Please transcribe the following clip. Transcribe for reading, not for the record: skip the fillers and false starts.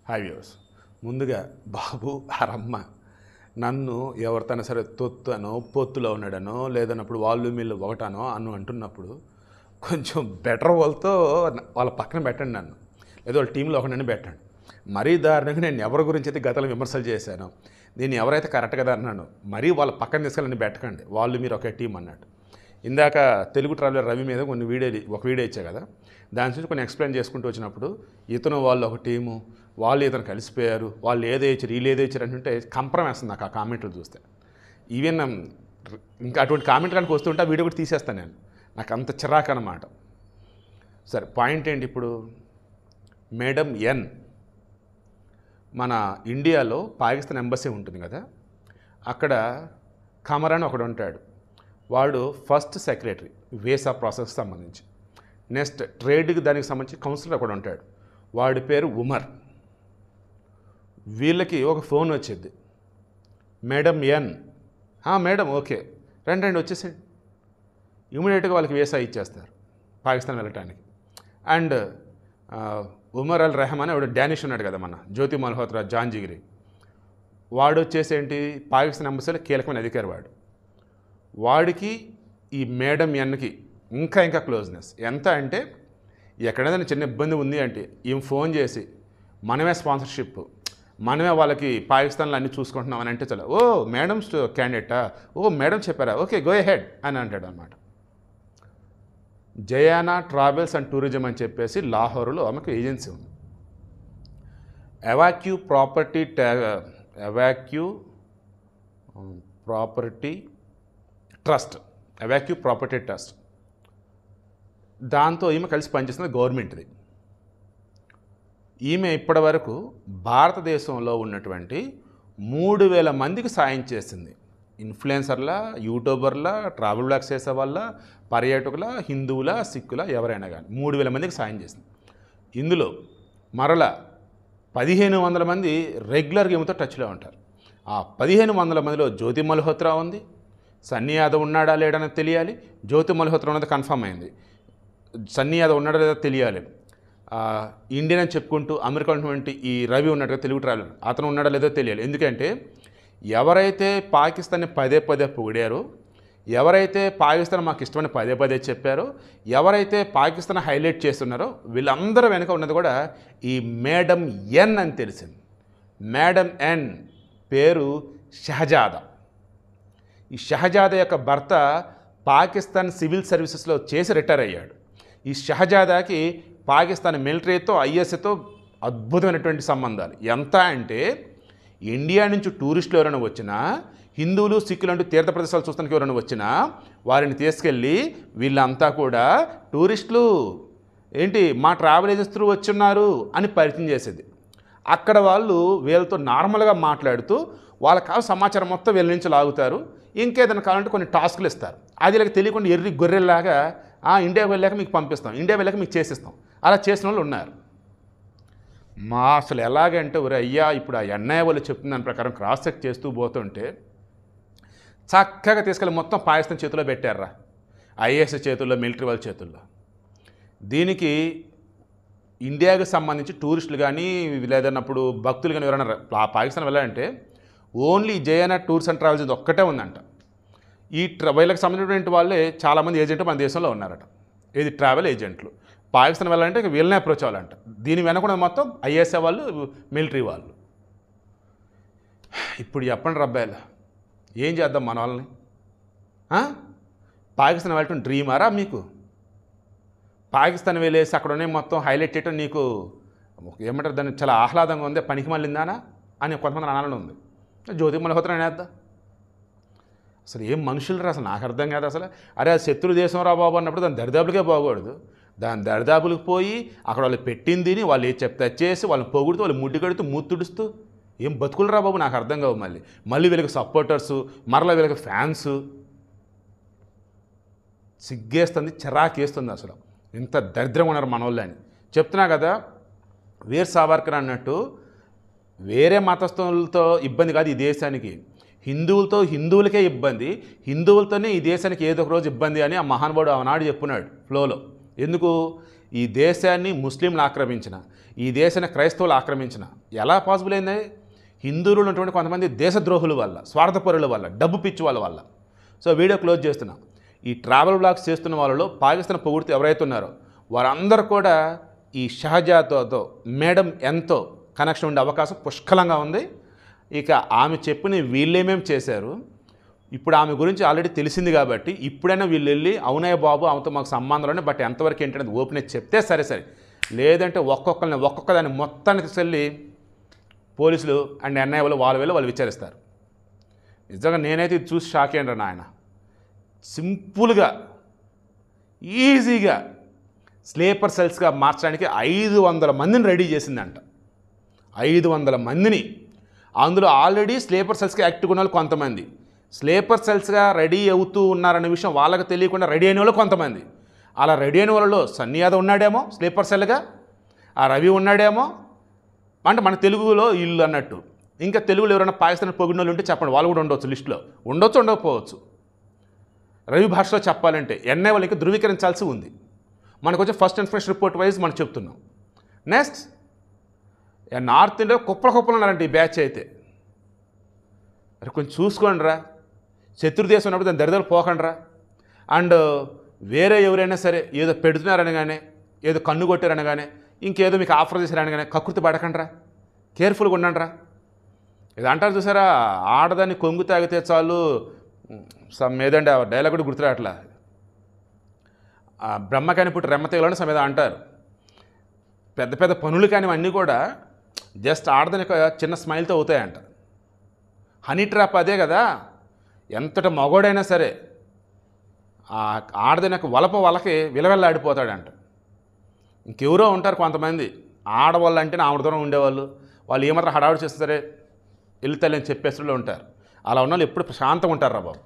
Hi viewers. ముందుగా బాబు ఆరమ్మ నన్ను ఎవరితోనైనా సరే తొత్తనో పొత్తులో ఉన్నాడనో లేదన్నప్పుడు వాళ్ళు వీళ్ళు ఒకటానో అంటున్నప్పుడు కొంచెం బెటర్ వాళ్ళతో వాళ్ళ పక్కన పెట్టండి, నన్ను లేదా వాళ్ళ టీంలో ఒకటని పెట్టండి. మరీ దారుణంగా నేను ఎవరి గురించి అయితే గతంలో విమర్శలు చేశానో, నేను ఎవరైతే కరెక్ట్ కదా అన్నాను మరీ వాళ్ళ పక్కన తీసుకెళ్ళని పెట్టకండి, వాళ్ళు మీరు ఒకే టీం అన్నట్టు. ఇందాక తెలుగు ట్రావెలర్ రవి మీద ఒక వీడియో ఇచ్చా కదా, దాని నుంచి కొన్ని ఎక్స్ప్లెయిన్ చేసుకుంటూ వచ్చినప్పుడు ఇతను వాళ్ళు ఒక టీము, వాళ్ళు ఇతను కలిసిపోయారు, వాళ్ళు ఏదేచ్చారు వీళ్ళు ఏదేచ్చారు అంటుంటే కంపరం వేస్తుంది నాకు ఆ కామెంట్లు చూస్తే. ఈవెన్ ఇంకా అటువంటి కామెంట్ కనుక వస్తుంటే ఆ వీడియో కూడా తీసేస్తాను నేను, నాకు అంత చిరాకు అన్నమాట. సరే, పాయింట్ ఏంటి ఇప్పుడు? మేడం ఎన్ మన ఇండియాలో పాకిస్తాన్ ఎంబసీ ఉంటుంది కదా, అక్కడ కమర్ అని ఒకడు ఉంటాడు. వాడు ఫస్ట్ సెక్రటరీ వీసా ప్రాసెస్కి సంబంధించి. నెక్స్ట్ ట్రేడ్కి దానికి సంబంధించి కౌన్సిలర్ ఒకడు ఉంటాడు, వాడి పేరు ఉమర్. వీళ్ళకి ఒక ఫోన్ వచ్చింది, మేడం ఎన్, మేడం ఓకే రండి వచ్చేసేయండి. ఇమీడియట్గా వాళ్ళకి వీసా ఇచ్చేస్తారు పాకిస్తాన్ వెళ్ళటానికి. అండ్ ఉమర్ అల్ రెహమాన్ వాడు డానిష్ ఉన్నాడు కదా, మన జ్యోతి మల్హోత్రా జాంజిగిరి, వాడు వచ్చేసి ఏంటి పాకిస్తాన్ ఎంబసీలో కీలకమైన అధికారి. వాడికి ఈ మేడం ఎన్కి ఇంకా క్లోజ్నెస్ ఎంత అంటే, ఎక్కడైనా చిన్న ఇబ్బంది ఉంది అంటే ఈమె ఫోన్ చేసి మనమే స్పాన్సర్షిప్, మనమే వాళ్ళకి పాకిస్తాన్లో అన్నీ చూసుకుంటున్నాం అని అంటే చాలా, ఓ మేడం క్యాండిడేటా, ఓ మేడం చెప్పారా, ఓకే గో హెడ్ అని అంటాడు అనమాట. జయానా ట్రావెల్స్ అండ్ టూరిజం అని చెప్పేసి లాహోర్లో ఆమెకు ఏజెన్సీ ఉంది. ఎవాక్యూ ప్రాపర్టీ ట్రస్ట్, దాంతో ఈమె కలిసి పనిచేస్తుంది గవర్నమెంట్ది. ఈమె ఇప్పటి వరకు భారతదేశంలో ఉన్నటువంటి 3000 మందికి సాయం చేసింది. ఇన్ఫ్లుయెన్సర్ల, యూట్యూబర్ల, ట్రావెల్ బ్లాగ్స్ చేసే వాళ్ళ, పర్యాటకుల, హిందువుల, సిక్కుల, ఎవరైనా కానీ 3000 మందికి సాయం చేసింది. ఇందులో మరల 1500 మంది రెగ్యులర్గా ఈమెతో టచ్లో ఉంటారు. ఆ 1500 మందిలో జ్యోతి మల్హోత్రా ఉంది, సన్నీ యాదవ్ ఉన్నాడా లేడని తెలియాలి, జ్యోతి మల్హోత్రా ఉన్నది కన్ఫర్మ్ అయింది, సన్నీ యాదవ్ ఉన్నాడా లేదా తెలియాలి, ఇండియన్ అని చెప్పుకుంటూ అమెరికా ఉన్నటువంటి ఈ రవి ఉన్నట్టుగా తెలుగు ట్రావెలర్ అతను ఉన్నాడా లేదో తెలియాలి. ఎందుకంటే ఎవరైతే పాకిస్తాన్ని పదే పొగిడారో, ఎవరైతే పాకిస్తాన్ మాకు ఇష్టమని పదే చెప్పారో, ఎవరైతే పాకిస్తాన్ హైలైట్ చేస్తున్నారో వీళ్ళందరూ వెనుక ఉన్నది కూడా ఈ మేడం ఎన్ అని తెలిసింది. మేడం ఎన్ పేరు షహజాదా. ఈ షహజాదా యొక్క భర్త పాకిస్తాన్ సివిల్ సర్వీసెస్లో చేసి రిటైర్ అయ్యాడు. ఈ షహజాదాకి పాకిస్తాన్ మిలిటరీతో, ఐఎస్ఐతో అద్భుతమైనటువంటి సంబంధాలు. ఎంత అంటే ఇండియా నుంచి టూరిస్టులు ఎవరైనా వచ్చినా, హిందువులు, సిక్కులు అంటూ తీర్థ ప్రదేశాలు చూస్తానికి ఎవరైనా వచ్చినా వారిని తీసుకెళ్ళి వీళ్ళంతా కూడా టూరిస్టులు ఏంటి మా ట్రావెల్ ఏజెన్సీ త్రూ వచ్చున్నారు అని పరిచయం చేసేది. అక్కడ వాళ్ళు వీళ్ళతో నార్మల్గా మాట్లాడుతూ వాళ్ళకి కావాలి సమాచారం మొత్తం వీళ్ళ నుంచి లాగుతారు. ఇంకేదైనా కావాలంటే కొన్ని టాస్కులు ఇస్తారు. అది ఇలా తెలియకుండా ఎర్రి గొర్రెల్లాగా ఇండియాకి వెళ్ళాక మీకు పంపిస్తాం, ఇండియా వెళ్ళాక మీకు చేసిస్తాం, అలా చేసిన వాళ్ళు ఉన్నారు. అసలు ఎలాగంటే అయ్యా ఇప్పుడు ఆ ఎన్ఐఏ వాళ్ళు చెప్తున్న దాని ప్రకారం క్రాస్ చెక్ చేస్తూ పోతుంటే చక్కగా తీసుకెళ్ళి మొత్తం పాకిస్తాన్ చేతిలో పెట్టారా, ఐఏఎస్ చేతుల్లో, మిలిటరీ వాళ్ళ చేతుల్లో. దీనికి ఇండియాకి సంబంధించి టూరిస్టులు కానీ లేదన్నప్పుడు భక్తులు కానీ ఎవరైనా పాకిస్తాన్ వెళ్ళాలంటే ఓన్లీ జయానా టూర్స్ అండ్ ట్రావెల్స్ ఇది ఒక్కటే ఉందంట. ఈ వీళ్ళకి సంబంధించినటువంటి వాళ్ళే చాలామంది ఏజెంట్లు మన దేశంలో ఉన్నారట. ఇది ట్రావెల్ ఏజెంట్లు. పాకిస్తాన్ వెళ్ళాలంటే వీళ్ళనే అప్రోచ్ అవ్వాలంట. దీని వెనకుండా మొత్తం ఐఎస్ఐ వాళ్ళు, మిలిటరీ వాళ్ళు. ఇప్పుడు చెప్పండి రబ్బాయిలు, ఏం చేద్దాం మన వాళ్ళని? పాకిస్తాన్ వెళ్ళటం డ్రీమారా మీకు? పాకిస్తాన్ వెళ్ళేసి అక్కడనే మొత్తం హైలైట్ చేయటం నీకు ఏమంటారు దాన్ని, చాలా ఆహ్లాదంగా ఉంది, పనికి మళ్ళిందానా అని కొంతమంది అనాలని ఉంది. జ్యోతి మల్హోత్రా అనేద్దా? అసలు ఏం మనుషులు అసలు నాకు అర్థం కాదు అసలు. అరే అది శత్రు దేశం రా బాబు అన్నప్పుడు దాని దరిదాపులకే పోకూడదు. దాని దరిదాపులకు పోయి అక్కడ వాళ్ళు పెట్టింది వాళ్ళు ఏది చెప్తే చేసి వాళ్ళని పొగుడుతూ వాళ్ళు ముడ్డి కడుతూ మూతుడుస్తూ ఏం బతుకులు రా బాబు నాకు అర్థం కావు. మళ్ళీ వీళ్ళకి సపోర్టర్సు, మరలా వీళ్ళకి ఫ్యాన్స్. సిగ్గేస్తుంది, చిరాకేస్తుంది అసలు. ఇంత దరిద్రంగా ఉన్నారు మన వాళ్ళు అని చెప్తున్నా కదా. వీర్ సావర్కర్ అన్నట్టు వేరే మతస్థులతో ఇబ్బంది కాదు ఈ దేశానికి, హిందువులకే ఇబ్బంది, హిందువులతోనే ఈ దేశానికి ఏదో ఒక రోజు ఇబ్బంది అని ఆ మహానుభావుడు ఆనాడు చెప్పున్నాడు ఫ్లోలో. ఎందుకు? ఈ దేశాన్ని ముస్లింలు ఆక్రమించిన, ఈ దేశాన్ని క్రైస్తవులు ఆక్రమించిన ఎలా పాసిబుల్ అయింది? హిందువులు ఉన్నటువంటి కొంతమంది దేశద్రోహుల వల్ల, స్వార్థపరుల వల్ల, డబ్బు పిచ్చి వాళ్ళ వల్ల. సో వీడియో క్లోజ్ చేస్తున్నాం. ఈ ట్రావెల్ బ్లాగ్స్ చేస్తున్న వాళ్ళలో పాకిస్తాన్ పొగుడుతూ ఎవరైతే ఉన్నారో వారందరూ కూడా ఈ షహజాద్తో మేడం ఎంతో కనెక్షన్ ఉండే అవకాశం పుష్కలంగా ఉంది. ఇక ఆమె చెప్పిన వీళ్ళేమేమి చేశారు, ఇప్పుడు ఆమె గురించి ఆల్రెడీ తెలిసింది కాబట్టి ఇప్పుడైనా వీళ్ళు వెళ్ళి అవునయ్య బాబు ఆమెతో మాకు సంబంధాలు, బట్ ఎంతవరకు ఏంటనేది ఓపెన్ చెప్తే సరే, లేదంటే ఒక్కొక్కదాన్ని మొత్తాన్ని తీసుకెళ్ళి పోలీసులు అండ్ ఎన్ఐ వాళ్ళు విచారిస్తారు. నిజంగా నేనైతే ఇది చూసి షాక్ అయ్యాను నాయన. సింపుల్గా ఈజీగా స్లీపర్ సెల్స్గా మార్చడానికి 500 మందిని రెడీ చేసిందంట. 500 మందిని. అందులో ఆల్రెడీ స్లీపర్ సెల్స్గా యాక్టివ్గా ఉన్న వాళ్ళు కొంతమంది, స్లీపర్ సెల్స్గా రెడీ అవుతూ ఉన్నారనే విషయం వాళ్ళకి తెలియకుండా రెడీ అయిన వాళ్ళు కొంతమంది. అలా రెడీ అయిన వాళ్ళలో సన్నీ యాదవ్ ఉన్నాడేమో స్లీపర్ సెల్గా, ఆ రవి ఉన్నాడేమో, అంటే మన తెలుగులో ఇల్లు అన్నట్టు. ఇంకా తెలుగులో ఎవరైనా పాకిస్తాన్ పొగిడిన వాళ్ళు ఉంటే చెప్పండి, వాళ్ళు కూడా ఉండవచ్చు లిస్టులో, ఉండొచ్చు ఉండకపోవచ్చు. రవి భాషలో చెప్పాలంటే ఎన్ఐ వాళ్ళు ఇంకా ధృవీకరించాల్సి ఉంది. మనకు వచ్చే ఫస్ట్ ఇన్ఫర్మేషన్ రిపోర్ట్ వైజ్ మనం చెప్తున్నాం. నెక్స్ట్ నార్త్ ఇండియా కుప్పలు ఉన్నారంటే ఈ బ్యాచ్ అయితే. అరే కొంచెం చూసుకోండి రా, శత్రుదేశం ఉన్నప్పుడు దాని దరిదాలు పోకండి రా. అండ్ వేరే ఎవరైనా సరే ఏదో పెడుతున్నారనగానే, ఏదో కన్ను కొట్టారనగానే, ఇంకేదో మీకు ఆఫర్ చేశారనగానే కకృతి పడకండి రా, కేర్ఫుల్గా ఉండండి రా. ఇది అంటారు చూసారా, ఆడదాన్ని కొంగు తాగితే చాలు ఏదంటే ఆ డైలాగ్ కూడా గుర్తురాట్లా, బ్రహ్మకాని పుట్టి రెమ్మ తెగలని సమేద అంటారు. పెద్ద పెద్ద పనులు కానీ అన్నీ కూడా జస్ట్ ఆడదాని చిన్న స్మైల్తో అవుతాయంట. హనీ ట్రాప్ అదే కదా, ఎంతటి మగోడైనా సరే ఆడదాని యొక్క వలకి విలవెల్లాడిపోతాడంట. ఇంకెవరో ఉంటారు కొంతమంది ఆడవాళ్ళు అంటేనే ఆవిడ దూరం ఉండేవాళ్ళు, వాళ్ళు ఏమాత్రం హడావుడి చేస్తే సరే వెళ్తారని చెప్పేసి ఉంటారు. అలా ఉన్న వాళ్ళు ఎప్పుడు ప్రశాంతంగా ఉంటారు రా బాబు.